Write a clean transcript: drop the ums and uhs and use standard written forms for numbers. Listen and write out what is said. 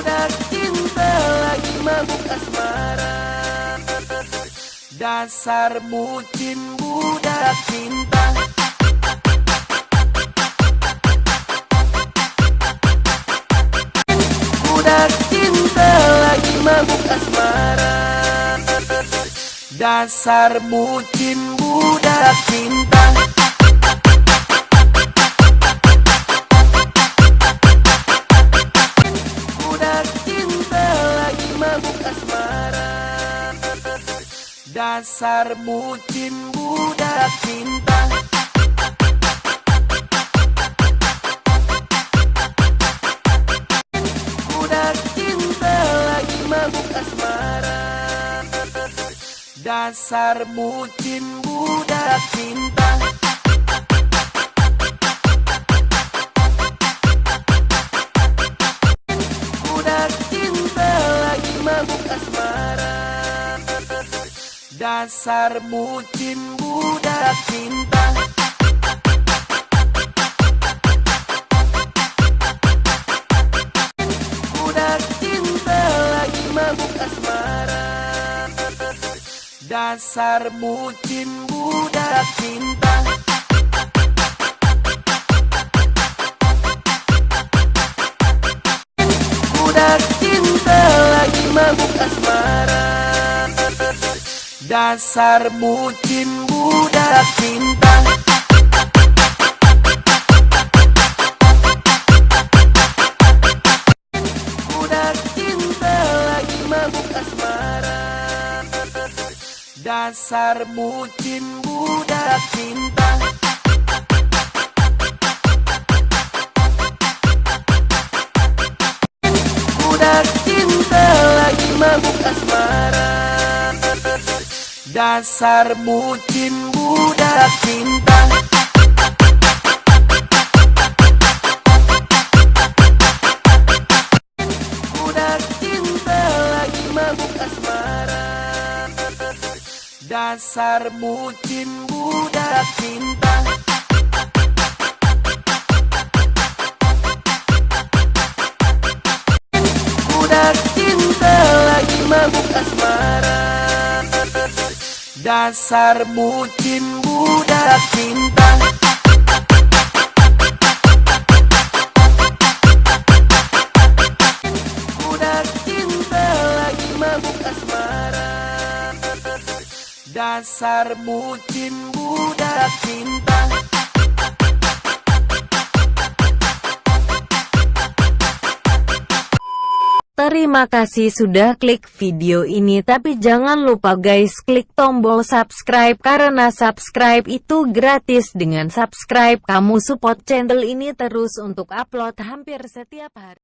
Budak cinta lagi mabuk asmara. Dasar bucin budak cinta. Budak cinta lagi mabuk asmara. Dasar bucin budak cinta. Budak cinta lagi mabuk asmara. Dasar bucin budak cinta. Budak cinta lagi mabuk asmara. Dasar bucin budak cinta. Budak cinta lagi mabuk asmara. Dasar bucin budak cinta. Budak cinta lagi mabuk asmara. Dasar bucin budak cinta. Budak cinta lagi mabuk asmara. Dasar bucin budak cinta. Budak cinta lagi mabuk asmara. Dasar bucin budak cinta. Budak cinta lagi mabuk asmara. Dasar bucin budak cinta. Budak cinta lagi mabuk asmara. Dasar bucin budak cinta. Budak cinta lagi mabuk asmara. Dasar bucin budak cinta. Budak cinta lagi mabuk asmara. Dasar bucin budak cinta. Terima kasih sudah klik video ini, tapi jangan lupa guys klik tombol subscribe karena subscribe itu gratis. Dengan subscribe kamu support channel ini terus untuk upload hampir setiap hari.